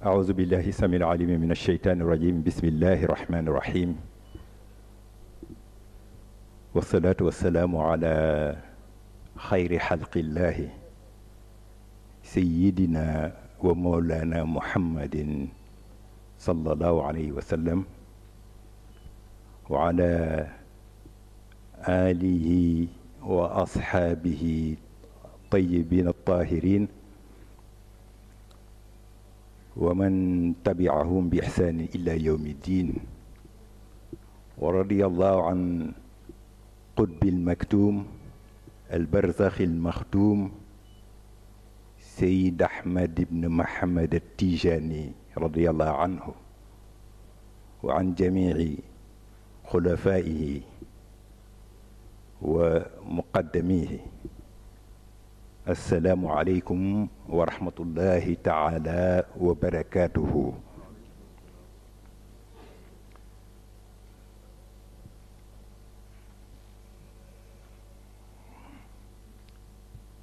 أعوذ بالله السميع العليم من الشيطان الرجيم بسم الله الرحمن الرحيم والصلاة والسلام على خير خلق الله سيدنا ومولانا محمد صلى الله عليه وسلم وعلى آله وأصحابه الطيبين الطاهرين ومن تبعهم بإحسان إلى يوم الدين ورضي الله عن قطب المكتوم البرزخ المختوم سيد أحمد بن محمد التيجاني رضي الله عنه وعن جميع خلفائه ومقدميه. السلام عليكم ورحمة الله تعالى وبركاته.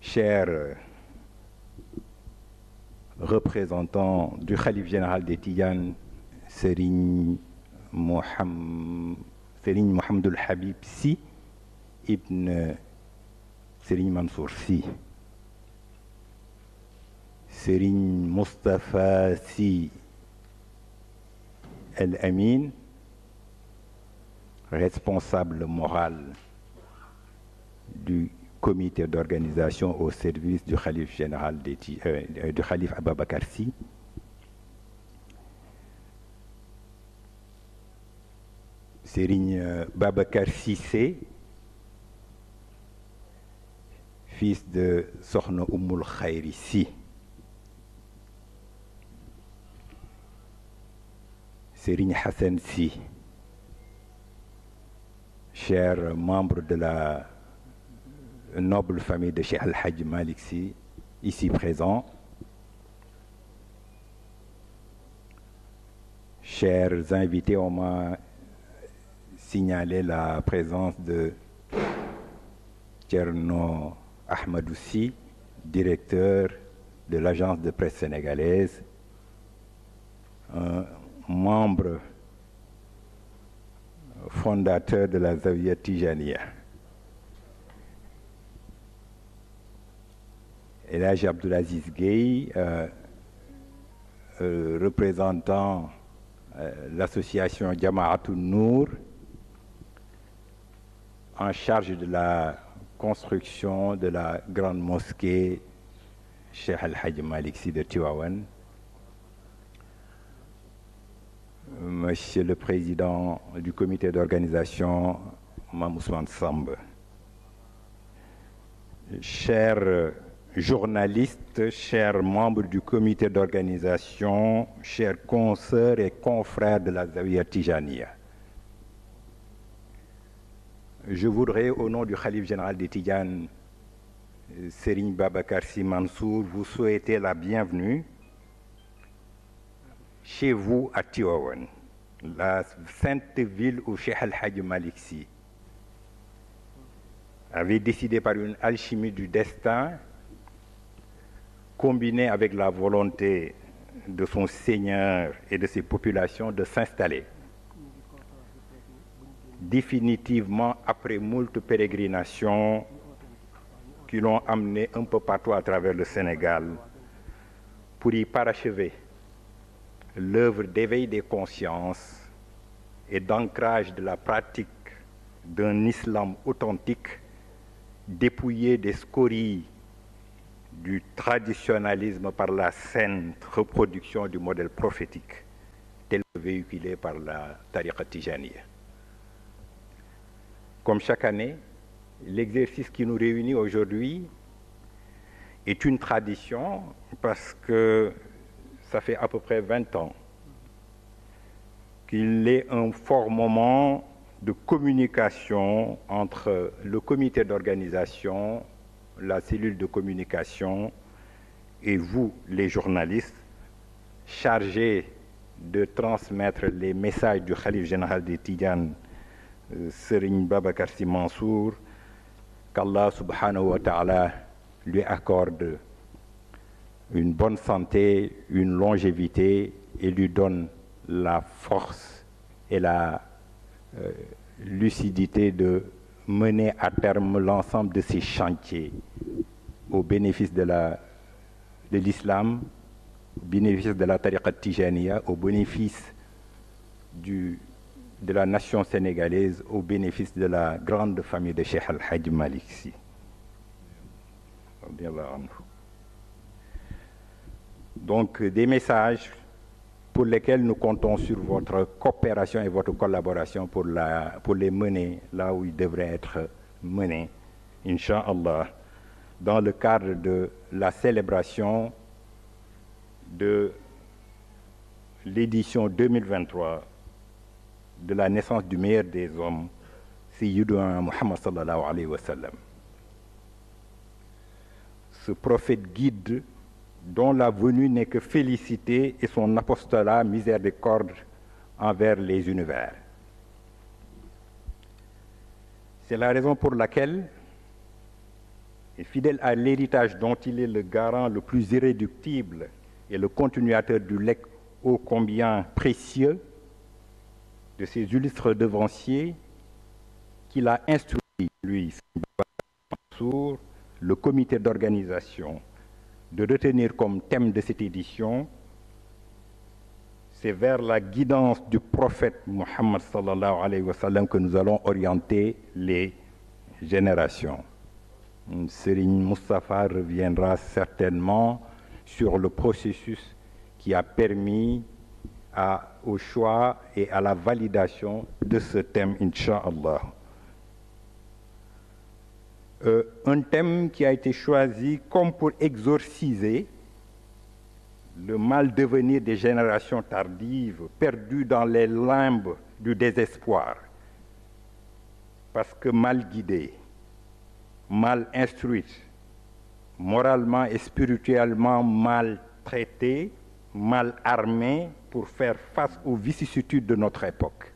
Chers représentants du Khalife général des Tidianes, Serigne Mohamedou Habib Sy ibn Serigne Mansour Sy, Serigne Moustapha Sy El Amin, responsable moral du comité d'organisation au service du Khalife général du Khalife Ababacar Sy, Serigne Babacar Cissé, fils de Sokhna Oumoul Khayri Sy, Serigne Hassan Sy, chers membres de la noble famille de Cheikh Al Hadj Malick Sy, ici présents, chers invités, on m'a signalé la présence de Thierno Ahmadou Sy, directeur de l'agence de presse sénégalaise, un membre fondateur de la Zawiya Tijaniya. El Hadj Abdoulaziz Gueye, représentant l'association Jama'atou Nour, en charge de la construction de la grande mosquée Cheikh Al Hadj Malick Sy de Tivaouane, Monsieur le Président du comité d'organisation, Mame Ousmane Samb, chers journalistes, chers membres du comité d'organisation, chers consoeurs et confrères de la Zawiya Tijaniya. Je voudrais, au nom du Khalife général des Tidianes, Serigne Babacar Sy Mansour, vous souhaiter la bienvenue chez vous à Tivaouane, la sainte ville où Cheikh Al Hadj Malick Sy avait décidé par une alchimie du destin, combinée avec la volonté de son Seigneur et de ses populations, de s'installer définitivement après moult pérégrinations qui l'ont amené un peu partout à travers le Sénégal pour y parachever l'œuvre d'éveil des consciences et d'ancrage de la pratique d'un islam authentique, dépouillé des scories du traditionnalisme par la saine reproduction du modèle prophétique tel que véhiculé par la tariqa Tijaniya. Comme chaque année, l'exercice qui nous réunit aujourd'hui est une tradition parce que ça fait à peu près 20 ans qu'il est un fort moment de communication entre le comité d'organisation, la cellule de communication et vous, les journalistes, chargés de transmettre les messages du Khalife général des Tidianes, Serigne Babacar Sy Mansour, qu'Allah subhanahu wa ta'ala lui accorde une bonne santé, une longévité et lui donne la force et la lucidité de mener à terme l'ensemble de ces chantiers au bénéfice de l'islam, au bénéfice de la tariqa tijaniya, au bénéfice de la nation sénégalaise, au bénéfice de la grande famille de Cheikh Al-Hadj Malick Sy. Donc des messages pour lesquels nous comptons sur votre coopération et votre collaboration pour les mener là où ils devraient être menés, Inch'Allah, dans le cadre de la célébration de l'édition 2023 de la naissance du meilleur des hommes, Sayyiduna Muhammad sallallahu alayhi wa sallam. Ce prophète guide dont la venue n'est que félicité et son apostolat miséricorde envers les univers. C'est la raison pour laquelle, et fidèle à l'héritage dont il est le garant le plus irréductible et le continuateur du legs ô combien précieux de ses illustres devanciers, qu'il a instruit, lui, Mansour, le comité d'organisation, de retenir comme thème de cette édition, c'est vers la guidance du prophète Muhammad sallallahu alayhi wa sallam que nous allons orienter les générations. Serigne Moustapha reviendra certainement sur le processus qui a permis au choix et à la validation de ce thème, Inch'Allah. Un thème qui a été choisi comme pour exorciser le mal devenir des générations tardives, perdues dans les limbes du désespoir, parce que mal guidées, mal instruites, moralement et spirituellement mal traitées, mal armées pour faire face aux vicissitudes de notre époque.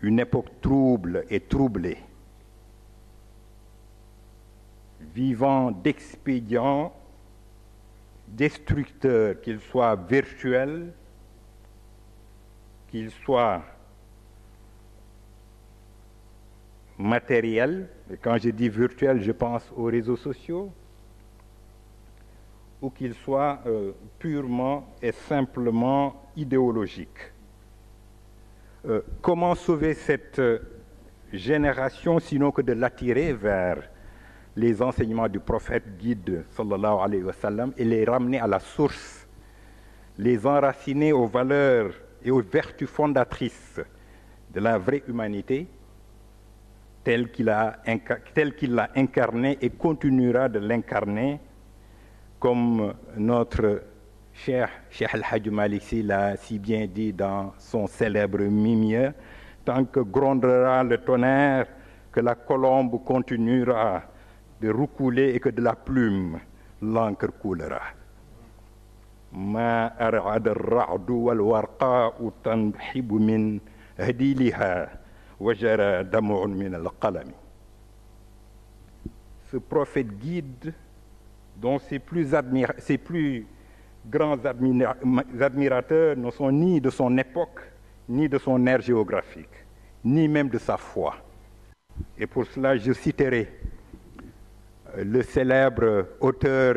Une époque trouble et troublée, vivant d'expédients destructeurs, qu'ils soient virtuels, qu'ils soient matériels, et quand je dis virtuel, je pense aux réseaux sociaux, ou qu'ils soient purement et simplement idéologiques. Comment sauver cette génération sinon que de l'attirer vers les enseignements du prophète guide sallallahu alayhi wa sallam et les ramener à la source, les enraciner aux valeurs et aux vertus fondatrices de la vraie humanité telle qu'il l'a incarné et continuera de l'incarner, comme notre cher Cheikh Al-Hadj Malick Sy l'a si bien dit dans son célèbre Mimia, tant que grondera le tonnerre, que la colombe continuera de roucouler et que de la plume l'encre coulera. Ma ar'ada ar-ra'du wal warqa'u tanhibu min hadiliha wa jara dam'un min al-qalami. Ce prophète guide dont ses plus grands admirateurs ne sont ni de son époque, ni de son ère géographique, ni même de sa foi. Et pour cela, je citerai le célèbre auteur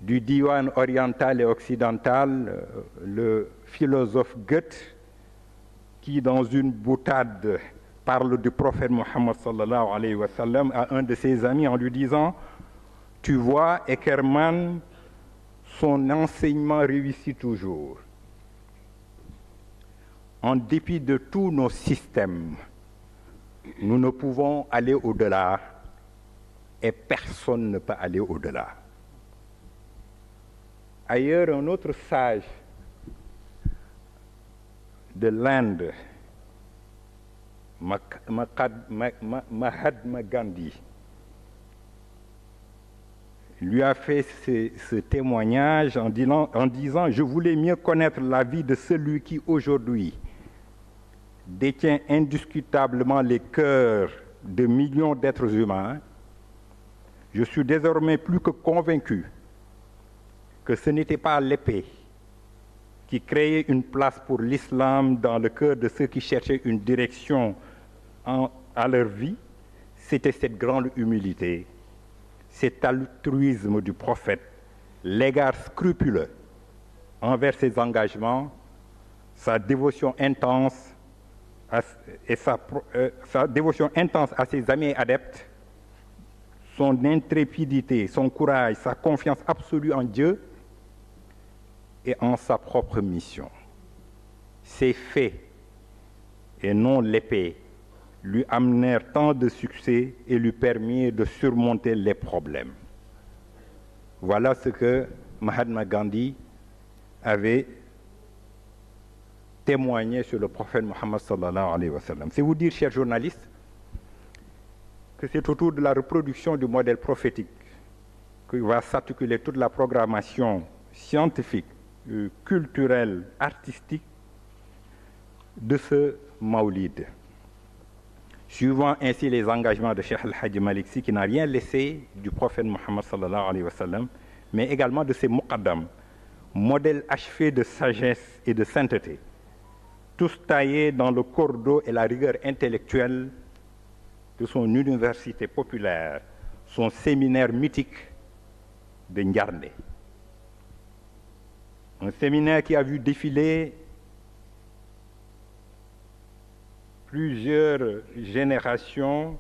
du Diwan oriental et occidental, le philosophe Goethe, qui dans une boutade parle du prophète Mohammed sallallahu alayhi wa sallam à un de ses amis en lui disant: tu vois, Eckermann, son enseignement réussit toujours. En dépit de tous nos systèmes, nous ne pouvons aller au-delà et personne ne peut aller au-delà. Ailleurs, un autre sage de l'Inde, Mahatma Gandhi, lui a fait ce témoignage en disant: je voulais mieux connaître la vie de celui qui aujourd'hui détient indiscutablement les cœurs de millions d'êtres humains Je suis désormais plus que convaincu que ce n'était pas l'épée qui créait une place pour l'islam dans le cœur de ceux qui cherchaient une direction à leur vie, c'était cette grande humilité, cet altruisme du prophète, l'égard scrupuleux envers ses engagements, sa dévotion intense sa dévotion intense à ses amis et adeptes, son intrépidité, son courage, sa confiance absolue en Dieu et en sa propre mission. Ces faits, et non l'épée, lui amenèrent tant de succès et lui permirent de surmonter les problèmes. Voilà ce que Mahatma Gandhi avait témoigné sur le prophète Mohammed sallallahu alayhi wa sallam. C'est vous dire, chers journalistes, que c'est autour de la reproduction du modèle prophétique que va s'articuler toute la programmation scientifique, culturelle, artistique de ce Maoulid. Suivant ainsi les engagements de Cheikh Al-Hadji Malick Sy, qui n'a rien laissé du prophète Mohammed sallallahu alayhi wa sallam, mais également de ses muqaddam, modèles achevés de sagesse et de sainteté, tous taillés dans le cordeau et la rigueur intellectuelle de son université populaire, son séminaire mythique de Ndiarndé. Un séminaire qui a vu défiler plusieurs générations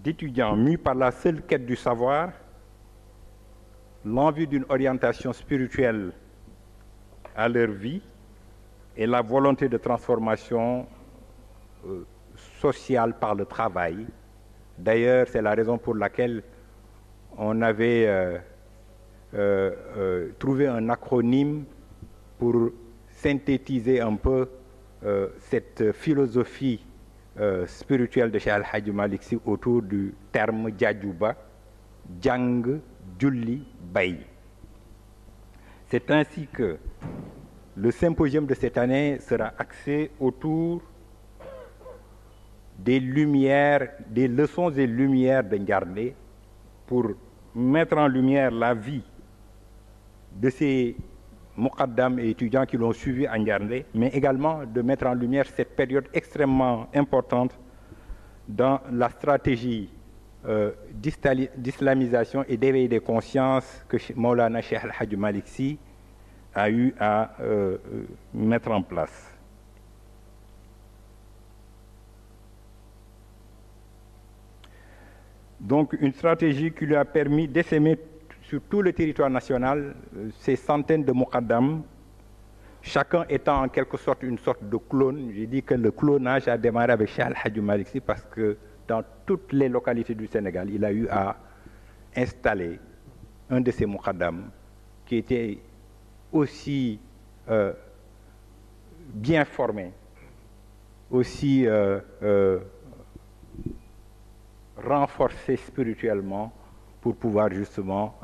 d'étudiants mus par la seule quête du savoir, l'envie d'une orientation spirituelle à leur vie et la volonté de transformation sociale par le travail. D'ailleurs, c'est la raison pour laquelle on avait trouvé un acronyme pour synthétiser un peu cette philosophie spirituelle de Cheikh Al-Hadji Malick Sy autour du terme Djadjouba, Djang, Djulli, Bay. C'est ainsi que le symposium de cette année sera axé autour des lumières, des leçons et lumières de Ndiarndé pour mettre en lumière la vie de ces muqaddam et étudiants qui l'ont suivi à Ndiarndé, mais également de mettre en lumière cette période extrêmement importante dans la stratégie d'islamisation et d'éveil des consciences que Maulana Cheikh Al-Hadji Malick Sy a eu à mettre en place. Donc une stratégie qui lui a permis d'essaimer sur tout le territoire national ces centaines de muqaddam, chacun étant en quelque sorte une sorte de clone. J'ai dit que le clonage a démarré avec Cheikh Al-Hadji Malick Sy parce que dans toutes les localités du Sénégal, il a eu à installer un de ces muqaddam qui était aussi bien formé, aussi renforcé spirituellement pour pouvoir justement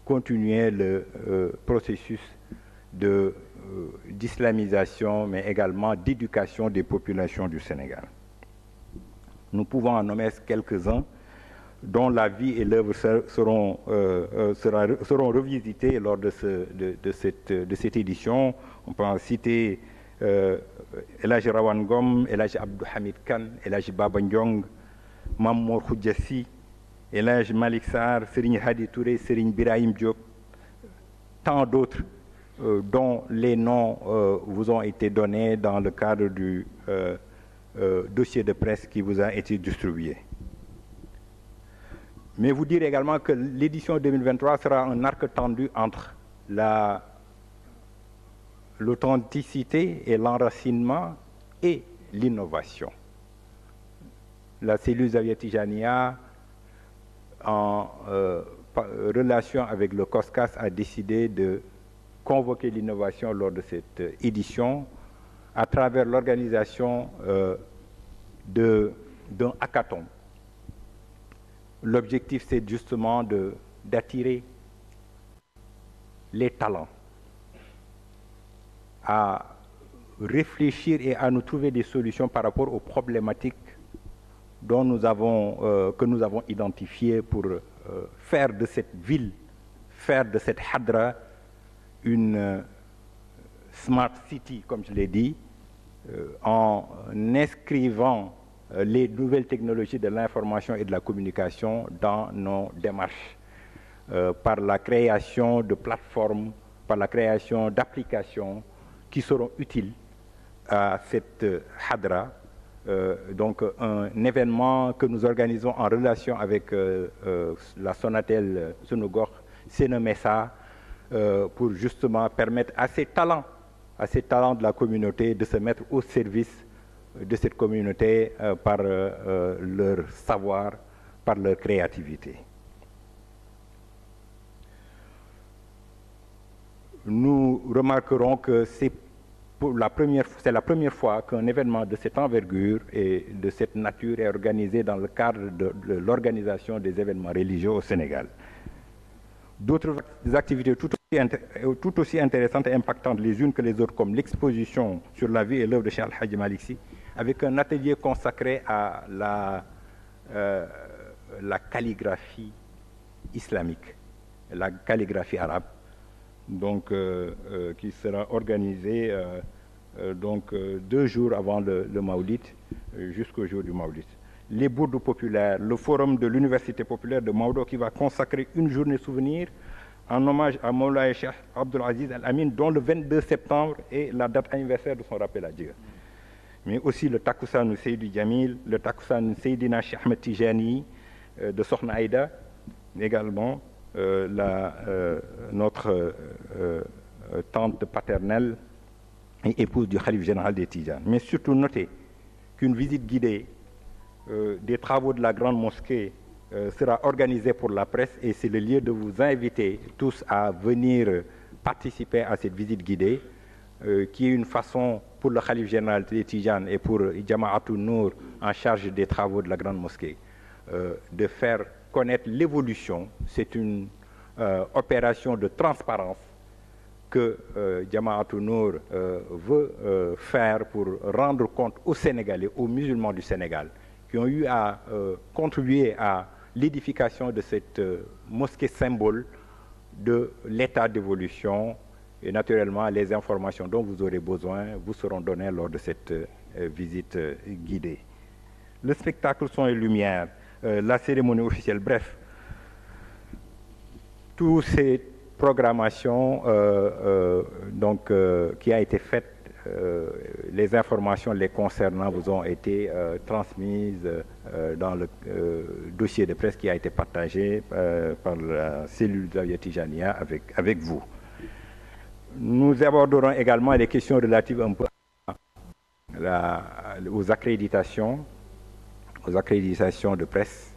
continuer le processus d'islamisation, mais également d'éducation des populations du Sénégal. Nous pouvons en nommer quelques-uns dont la vie et l'œuvre seront revisitées lors de cette édition. On peut en citer El Hadji Rawane Ngom, El Hadji Abdou Hamid Kane, El Hadji Baba Ndiong, Mame Mor Khoudia Sy, El Hadji Malick Sarr, Serigne Hadi Touré, Serigne Birahim Diop, tant d'autres dont les noms vous ont été donnés dans le cadre du dossier de presse qui vous a été distribué. Mais vous dire également que l'édition 2023 sera un arc tendu entre l'authenticité et l'enracinement et l'innovation. La cellule Zawiya Tijaniya, en relation avec le COSCAS, a décidé de convoquer l'innovation lors de cette édition à travers l'organisation d'un hackathon. L'objectif, c'est justement d'attirer les talents à réfléchir et à nous trouver des solutions par rapport aux problématiques que nous avons identifié pour faire de cette ville, faire de cette Hadra une smart city, comme je l'ai dit, en inscrivant les nouvelles technologies de l'information et de la communication dans nos démarches, par la création de plateformes, par la création d'applications qui seront utiles à cette Hadra. Donc un événement que nous organisons en relation avec la Sonatel Sunugor Senemessa, pour justement permettre à ces talents de la communauté de se mettre au service de cette communauté par leur savoir, par leur créativité. Nous remarquerons que c'est la première fois qu'un événement de cette envergure et de cette nature est organisé dans le cadre de l'organisation des événements religieux au Sénégal. D'autres activités tout aussi intéressantes et impactantes les unes que les autres, comme l'exposition sur la vie et l'œuvre de Cheikh Al-Hadji Malick Sy, avec un atelier consacré à la calligraphie islamique, la calligraphie arabe, donc qui sera organisé 2 jours avant le Maoulid, jusqu'au jour du Maoulid. Les bourdes populaires, le forum de l'Université populaire de Maodo qui va consacrer une journée souvenir en hommage à Moulaye Cheikh Abdul Aziz Al Amin, dont le 22 septembre est la date anniversaire de son rappel à Dieu. Mais aussi le Takussan Seydou Djamil, le Takussan Seydina Cheikh Ahmed Tijani de Sokhna Aïda, également notre tante paternelle et épouse du Khalif général des Tidjanes. Mais surtout notez qu'une visite guidée des travaux de la grande mosquée sera organisée pour la presse, et c'est le lieu de vous inviter tous à venir participer à cette visite guidée, qui est une façon pour le Khalif général des Tidjanes et pour Jama'atul Nour en charge des travaux de la grande mosquée de faire connaître l'évolution. C'est une opération de transparence que Jama'atul Nour veut faire pour rendre compte aux Sénégalais, aux musulmans du Sénégal, qui ont eu à contribuer à l'édification de cette mosquée symbole de l'état d'évolution, et naturellement les informations dont vous aurez besoin vous seront données lors de cette visite guidée. Le spectacle son et lumière, la cérémonie officielle, bref, toutes ces programmations qui a été faite, les informations les concernant vous ont été transmises dans le dossier de presse qui a été partagé par la cellule Zawiya Tijaniya avec vous. Nous aborderons également les questions relatives un peu aux accréditations de presse.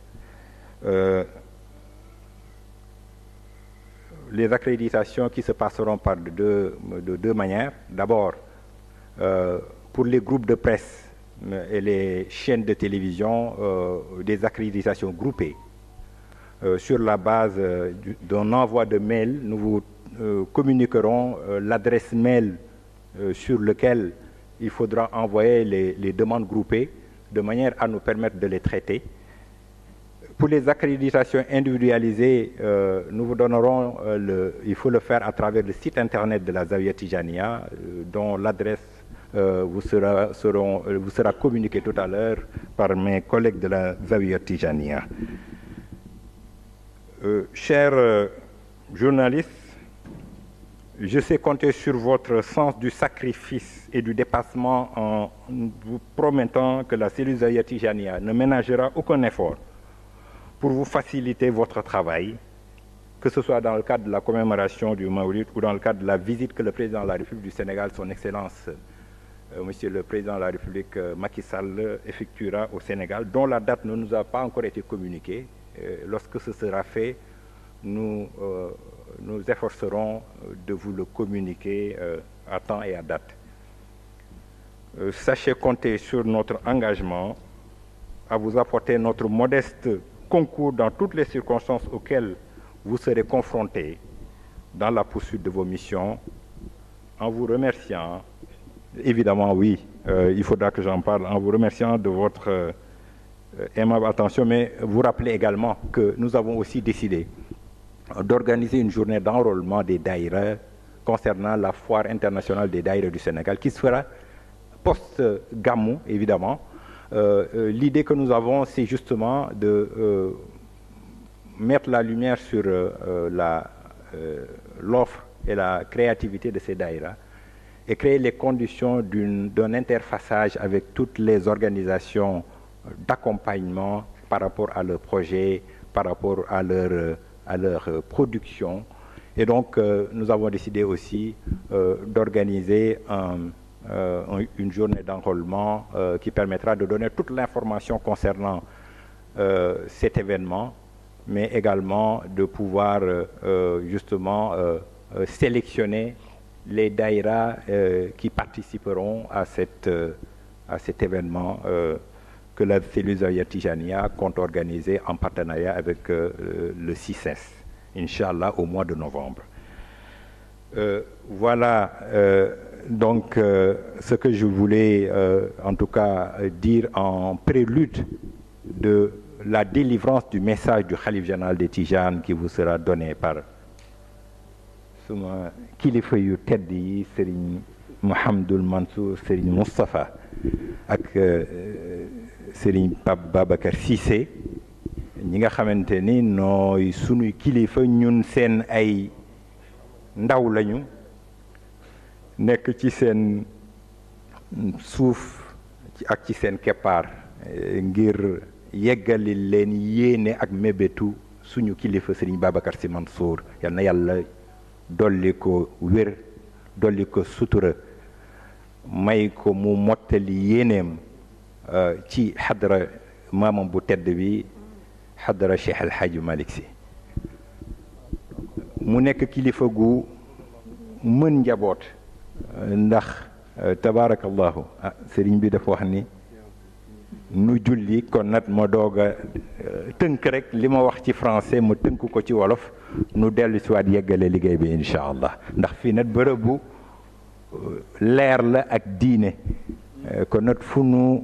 Les accréditations qui se passeront de deux manières. D'abord, pour les groupes de presse et les chaînes de télévision, des accréditations groupées. Sur la base d'un envoi de mail, nous vous communiquerons l'adresse mail sur laquelle il faudra envoyer les demandes groupées, de manière à nous permettre de les traiter. Pour les accréditations individualisées, nous vous donnerons, il faut le faire à travers le site internet de la Zawiya Tijaniya, dont l'adresse vous sera communiquée tout à l'heure par mes collègues de la Zawiya Tijaniya. Chers journalistes, je sais compter sur votre sens du sacrifice et du dépassement en vous promettant que la cellule Zawiya Tijaniya ne ménagera aucun effort pour vous faciliter votre travail, que ce soit dans le cadre de la commémoration du Maoulid ou dans le cadre de la visite que le président de la République du Sénégal, son Excellence, Monsieur le Président de la République Macky Sall, effectuera au Sénégal, dont la date ne nous a pas encore été communiquée. Lorsque ce sera fait, nous efforcerons de vous le communiquer à temps et à date. Sachez compter sur notre engagement à vous apporter notre modeste concours dans toutes les circonstances auxquelles vous serez confrontés dans la poursuite de vos missions, en vous remerciant, évidemment oui, il faudra que j'en parle, en vous remerciant de votre aimable attention, mais vous rappelez également que nous avons aussi décidé d'organiser une journée d'enrôlement des daïras concernant la foire internationale des daïras du Sénégal, qui se fera post-Gamou, évidemment. L'idée que nous avons, c'est justement de mettre la lumière sur l'offre et la créativité de ces daïras et créer les conditions d'un interfaçage avec toutes les organisations d'accompagnement par rapport à leur projet, par rapport à leur production. Et donc, nous avons décidé aussi d'organiser une journée d'enrôlement qui permettra de donner toute l'information concernant cet événement, mais également de pouvoir justement sélectionner les daïras qui participeront à cet événement que la cellule Zawiya Tijaniya compte organiser en partenariat avec le CICES, Inch'Allah, au mois de novembre. Voilà donc ce que je voulais en tout cas dire en prélude de la délivrance du message du Khalife général des Tijanes qui vous sera donné par suma kilifa yu tedd yi Serigne Mouhamadoul Mansour, Serigne Moustapha ak Serigne Pape Babacar Cissé ñi nga xamante ni nooy sunuy kilifa ñun seen ay ndaw lañu nekk ci seen suuf ak ci seen keppaar ngir yeggali leen yéene ak mébétu suñu kilifa Serigne Babacar Sy Mansour yal na yàlla dolli ko wér dolli ko sutura may ko mu mottali yéeneem ci xadra maamam bu tedd bi xadra Cheikh El Hadj Malick Sy mu nekk kilifa gu mën njaboot ndax tabaarakallahu sëriñ bi dafa wax ni nu julli kon nag ma doog a tënk rek li ma wax ci français ma tënk ko ci wolof nu dellu si waat yeggale liggéey bi incha allah ndax fii nag bërëbu leer la ak diine kon nag fu nu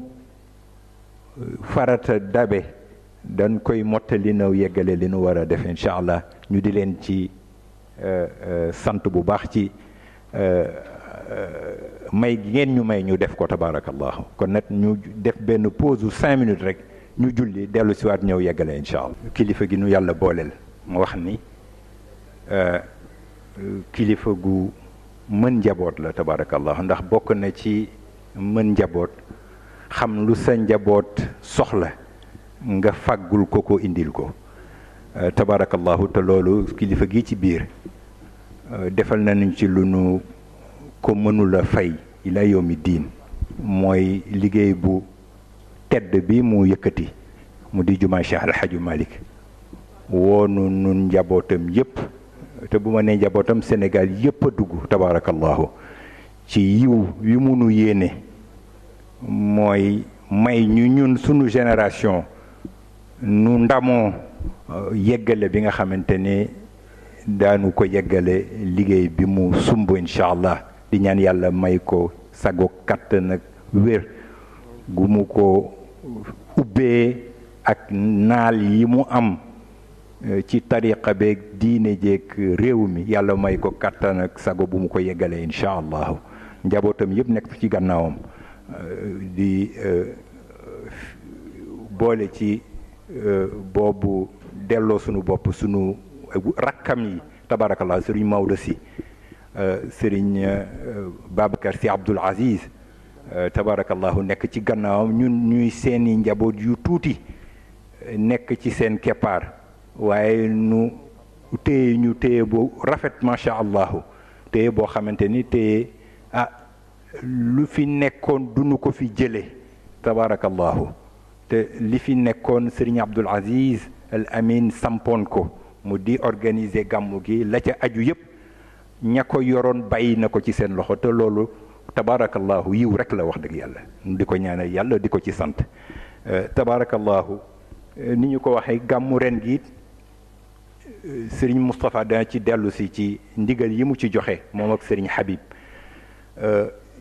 farata dabe dañ koy mottali naw yeggale li nu war a def incha allah ñu di leen ci sant bu baax ci may ngeen ñu may ñu def ko tabarakallahu kon nag ñu def benn pause u 5 minutes rek ñu julli dellu si waat ñëw yeggale incha allah kilifa gi nu yàlla booleel mu wax ni kilifa gu mën njaboot la tabarakallahu ndax bokk na ci mën njaboot xam lu sa njaboot soxla nga fàggul ko indil ko tabarakallahu te loolu kilifa gi ci biir defal nañu ci lu nu ko mënula fay ila yawmi diin mooy liggéey bu tedd bi mu yëkkati mu di jumaa Cheikh El Hadj Malick woonu nun njabootam yépp te bu ma nee njabootam Sénégal yépp a dugg tabarakallahu ci yiw yu munu yéene mooy may ñu ñun sunu génération nu ndamoo yeggale bi nga xamante ne daanu ko yeggale liggéey bi mu sumb incha allah di ñaan yàlla may ko sago kàttan ak wér gu mu ko ubbee ak naal yi mu am ci tariqa beeg diine jeeg réew mi yàlla may ko kàttan ak sago bu mu ko yeggale incha allahu njabootam yëpp nekk ci gannaawam di boole ci boobu delloo sunu bopp sunu rakkam yi tabarakallah sëriñ Maodo Sy sëriñ Babacar Sy Abdoul Aziz tabarakallahu nekk ci gannaawam ñun ñuy seeni njaboot yu tuuti nekk ci seen keppaar waaye nu téye ñu téye bu rafet macha allahu téye boo xamante ni téye lu fi nekkoon duñu ko fi jële tabarakallahu te li fi nekkoon sëriñ Abdoul Aziz Al Amin sampoon ko mu di organiser gàmmu gi la ca aju yépp ña ko yoroon bàyyi na ko ci seen loxo te loolu tabarakallahu yiw rek la wax dëgg yàlla di ko ñaanal yàlla di ko ci sant tabarakallahu ni ñu ko waxee gàmmu ren gi sëriñ Moustapha dana ci dellu si ci ndigal yi mu ci joxe moom ak sëriñ Habib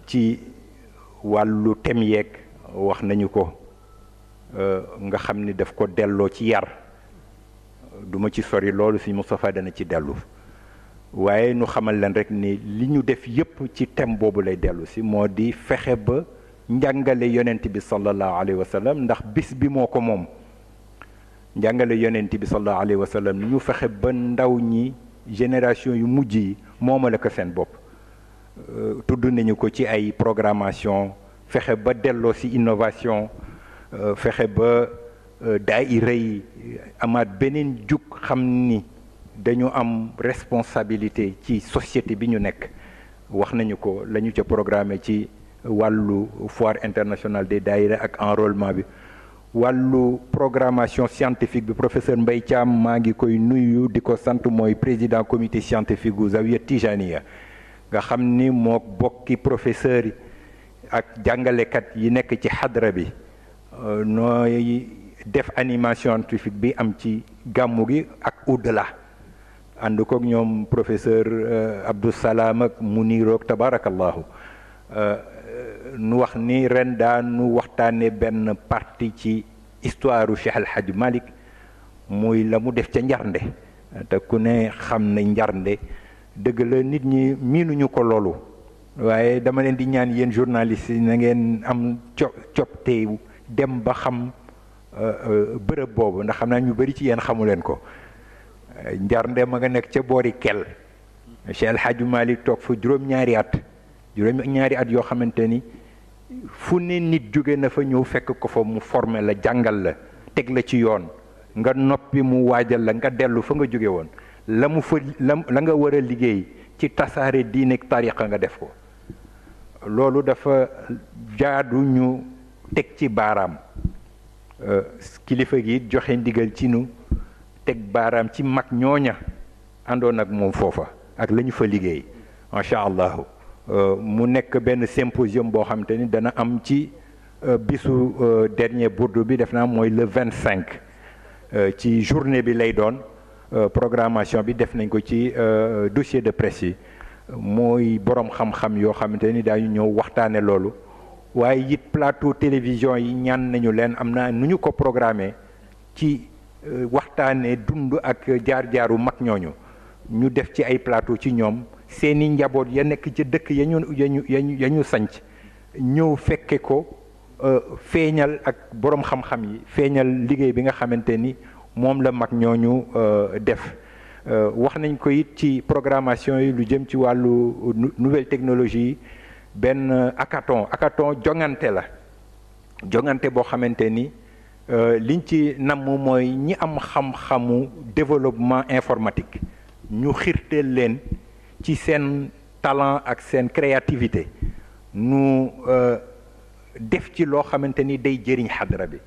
ci wàllu tem yeeg wax nañu ko nga xam ni daf ko delloo ci yar duma ci sori loolu Sëñ Moustapha dana ci dellu waaye nu xamal leen rek ni li ñu def yépp ci thème boobu lay dellu si moo di fexe ba njàngale yonent bi sallallahu alayhi wa sallam ndax bis bi moo ko moom njàngale yonent bi sallallahu alayhi wa sallam ñu fexe ba ndaw ñi génération yu mujj yi moomale ko seen bopp tudd nañu ko ci ay programmation fexe ba delloo si innovation fexe ba daayira yi amaat beneen jug xam ni dañu am responsabilité ci société bi ñu nekk wax nañu ko la ñu ca programmé ci wàllu foire internationale des daayira ak enrôlement bi wàllu programmation scientifique bi professeur Mbaye Thiam maa ngi koy nuyu di ko sant mooy président comité scientifique gu Zawiya Tijaniya nga xam ni moo bokki professeurs yi ak jàngalekat yi nekk ci xadra bi nooy def animation scientifique bi am ci gàmmu gi ak au-delà ànd kook ñoom professeur Abdou Salam ak Muniroog tabarakallahu nu wax ni ren daanu waxtaane benn partie ci histoire u Cheikh El Hadj Malick muy la mu def ca njarnde te ku ne xam ne njarnde dëgg la nit ñi miinuñu ko loolu waaye dama leen di ñaan yéen journalistes yi na ngeen am copteewu dem ba xam bërëb boobu ndax xam naa ñu bari ci yéen xamu leen ko njarnde ma nga nekk ca boori kel Cheikh El Hadj Malick toog fa juróom-ñaari at yoo xamante ni fu ne nit jóge na fa ñëw fekk ko fa mu formé la jàngal la teg la ci yoon nga noppi mu waajal la nga dellu fa nga jóge woon la nga war a liggéey ci tasaare diine ak tariqa nga def ko loolu dafa jaadu ñu teg ci baaraam kilifa gi joxe ndigal ci nu teg baaraam ci mag ñooña àndoon ak moom foofa ak la ñu fa liggéey macha allah mu nekk benn symposium boo xam te ni dana am ci bisu dernier bourde bi def naa mooy le 25 ci journée bi lay doon programmation bi def nañ ko ci dossier de presse yi mooy borom xam-xam yoo xamante ni daañu ñëw waxtaane loolu waaye it plateau télévision yi ñaan nañu leen am na nu ñu ko programmé ci waxtaane dund ak jaar-jaaru mag ñooñu ñu def ci ay plateau ci ñoom seeni njaboot ya nekk ca dëkk ya ñu sanc ñëw fekke ko feeñal ak borom xam-xam yi feeñal liggéey bi nga xamante ni moom la mag ñooñu def wax nañ ko it ci programmation yi lu jëm ci wàllu nouvelle technologie yi benn hackathon jongante la jongante boo xamante ni liñ ci namm mooy ñi am xam-xamu développement informatique ñu xiirteel leen ci seen talent ak seen créativité nu def ci loo xamante ni day jëriñ xadra bi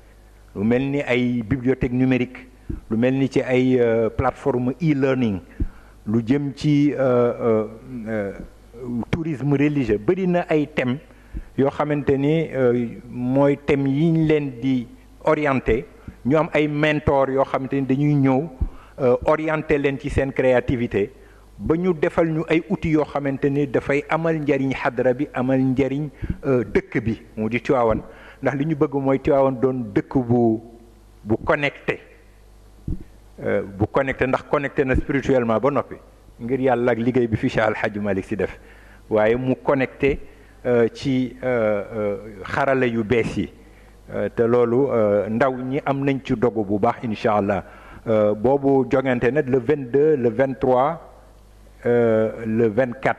lu mel ni ay bibliothèque numérique lu mel ni ci ay plateforme e-learning lu jëm ci tourisme religieux bëri na ay thèmes yoo xamante ni mooy thèmes yi ñu leen di orienté ñu am ay mentor yoo xamante ni dañuy ñëw orienté leen ci seen créativité ba ñu defal ñu ay outils yoo xamante ni dafay amal njariñ xadra bi amal njariñ dëkk bi mu di Tivaouane ndax li ñu bëgg mooy Tivaouane doon dëkk bu connecté ndax connecté na spirituellement ba noppi ngir yàlla ak liggéey bi fi Cheikh Al Hadj Malick si def waaye mu connecté ci xarala yu bees yi te loolu ndaw ñi am nañ ci dogu bu baax incha allah boobu jongante nag le 22 le 23 le 24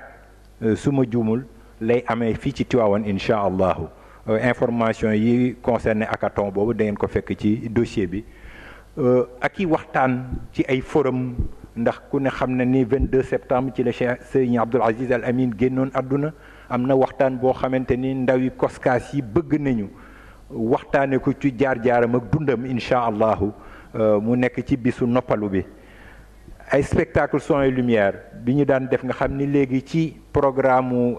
su ma juumul lay amee fii ci Tivaouane incha allahu information yi concerné hackathon boobu da ngeen ko fekk ci dossier bi ak i waxtaan ci ay forum ndax ku ne xam na ni 22 septembre ci la Cheikh Serigne Abdoul Aziz Al Amin génnoon àdduna am na waxtaan boo xamante ni ndaw yi koskaas yi bëgg nañu waxtaane ko ci jaar-jaaram ak dundam incha allahu mu nekk ci bisu noppalu bi ay spectacle son et lumière bi ñu daan def nga xam ni léegi ci programme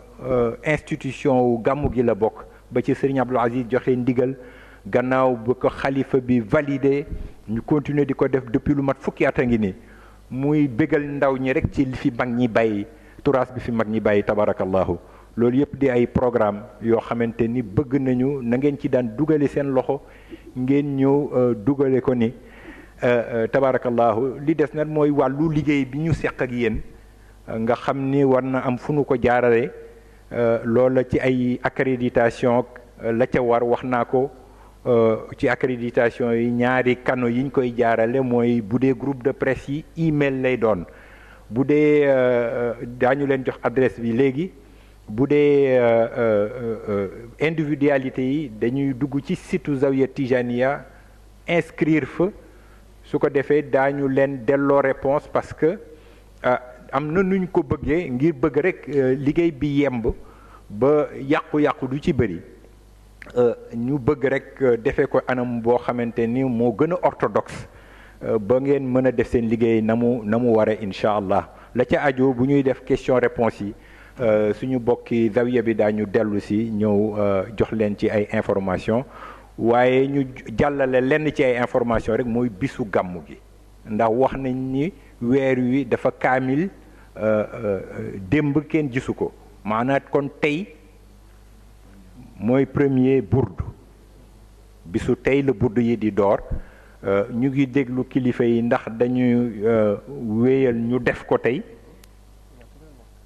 institution wu gàmmu gi la bokk ba ci Serigne Abdoul Aziz joxe ndigal gannaaw ba ko xalifa bi validé ñu continuer di ko def depuis lu mat fukki at a ngi nii muy bégal ndaw ñi rek ci li fi mag ñi bàyyi turaas bi fi mag ñi bàyyi tabarakallahu loolu yëpp di ay programme yoo xamante ni bëgg nañu na ngeen ci daan dugale seen loxo ngeen ñëw dugale ko ni tabarakallahu li des nag mooy wàllu liggéey bi ñu seq ak yéen nga xam ni war na am fu nu ko jaarale loola ci ay accréditation la ca war wax naa ko ci accréditation yi ñaari canaux yi ñu koy jaarale mooy bu dee groupe de presse yi email lay doon bu dee daañu leen jox adresse bi léegi bu dee individualité yi dañuy dugg ci site Zawiya Tijaniya inscrire fa su ko defee daañu leen delloo réponse parce que am na nuñ ko bëggee ngir bëgg rek liggéey bi yemb ba yàqu-yàqu du ci bëri ñu bëgg rek defee ko anam boo xamante ni moo gën a orthodoxe ba ngeen mën a def seen liggéey na mu waree incha allah la ca aju bu ñuy def question réponse yi suñu bokki zawiya bi daañu dellu si ñëw jox leen ci ay information waaye ñu jàllale lenn ci ay information rek mooy bisu gàmmu gi ndax wax nañ ni weer wi dafa kaamil démb kenn gisu ko maanaam kon tey mooy premier burdu bisu tey la burdu yi di door ñu ngi déglu kilifa yi ndax dañuy wéyal ñu def ko tey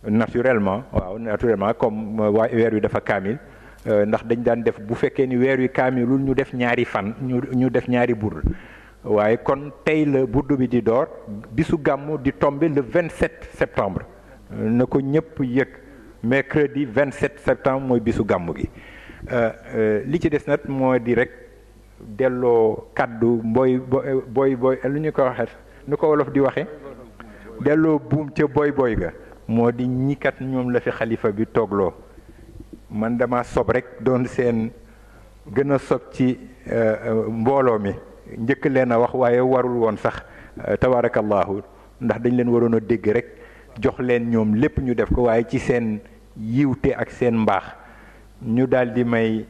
naturellement waaw naturellement comme waa weer wi dafa kaamil ndax dañ daan def bu fekkee ni weer wi kaamilul ñu def ñaari fan ñu def ñaari burdu waaye kon tey la burdu bi di door bisu gàmmu di tomber le 27 septembre na ko ñëpp yëg mercredi 27 septembre mooy bisu gàmmu gi li ci des nag moo di rek delloo kaddu booy lu ñu ko waxee nu ko wolof di waxee delloo buum ca boy ga moo di ñikat ñoom la fi xalifa bi toogloo man dama sob rek doon seen gën a sob ci mbooloo mi njëkk leen a wax waaye warul woon sax tabarakallahu ndax dañ leen waroon a dégg rek jox leen ñoom lépp ñu def ko waaye ci seen yiwte ak seen mbaax ñu daal di may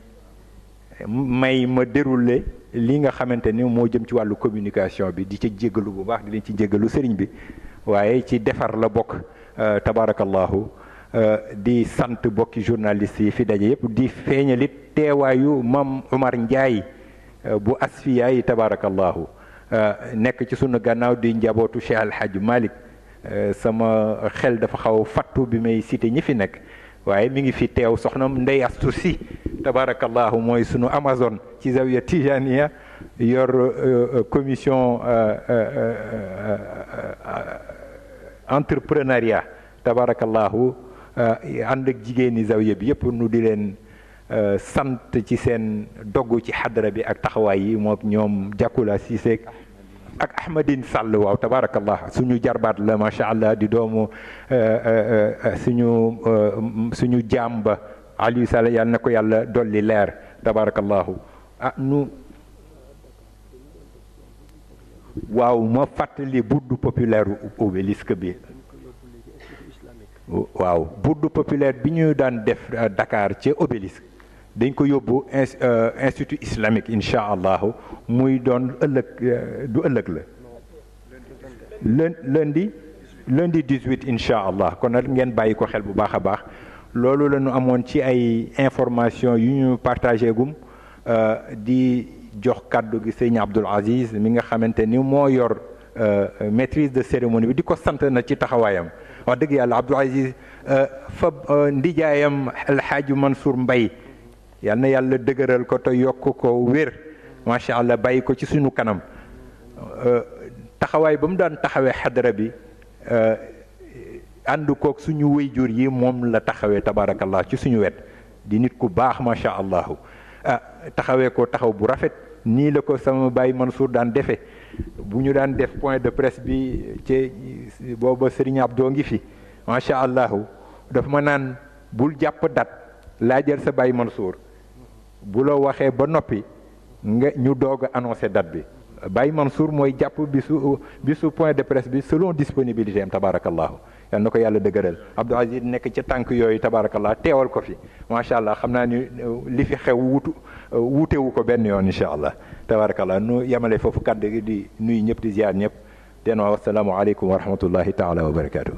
ma dérouler li nga xamante ni moo jëm ci wàllu communication bi di ca jéggalu bu baax di leen ci jéggalu sëriñ bi waaye ci defar la bokk tabarakallahu di sant bokki journaliste yi fi daje yëpp di feeñalit teewaayu Mam Omar Ndiaye bu asfiya yi tabarakallahu nekk ci sunu gannaaw di njabootu Cheikh Al Hadj Malick sama xel dafa xaw fattu bi may cité ñi fi nekk waaye mi ngi fi teew soxna Ndey Astu Si tabarakallahu mooy sunu Amazon ci Zawiya Tijaniya yor commission entrepreneuriat tabarakallahu ànd ak jigéeni Zawiya bi yëpp nu di leen sant ci seen dogg ci xadara bi ak taxawaay yi moom ñoom Jakula Cissé ak Ahmadine Sall waaw tabarakallah suñu jarbaat la macha allah di doomu suñu jaam ba Aliou Sall yàlla na ko yàlla dolli leer tabarakallahu nu waaw ma fàttali bourde populaire obélisque bi waaw bourde populaire bi ñu daan def Dakar ci obélisque dañ ko yóbbu institut islamique incha allahu muy doon ëllëg du ëllëg la lundi 18 incha allah kon nag ngeen bàyyi ko xel bu baax a baax loolu la ñu amoon ci ay information yu ñu partagé gum di jox kàddu gi sëñ Abdoul Aziz mi nga xamante ni moo yor maîtrise de cérémonie bi di ko sant na ci taxawaayam wax dëgg yàlla Abdoul Aziz fa ndijaayam alxaaji Mansour Mbaye yal na yàlla dëgëral ko te yokk ko wér macha allah bàyyi ko ci suñu kanam taxawaay ba mu daan taxawee xadara bi ànd koog suñu wéyjur yi moom la taxawee tabarakallah ci suñu wet di nit ku baax macha allah taxawee ko taxaw bu rafet nii la ko sama baay Mansour daan defee bu ñu daan def point de presse bi ci booba Serigne Abdou ngi fi macha allah daf ma naan bul jàpp dat laajal sa baay Mansour bu la waxee ba noppi nga ñu doog a annoncé date bi Baye Mansour mooy jàpp bisu point de presse bi selon disponibilité am tabarakallahu yal na ko yàlla dëgëral Abdou Aziz nekk ca tànk yooyu tabarakallah teewal ko fi macha allah xam naa ni li fi xew wuutewu ko benn yoon incha allah tabarakallah nu yemale foofu kàddu gi di nuyu ñëpp di ziar ñëpp te noo wasalaamu aleykum wa rahmatullahi taala wa barakatuh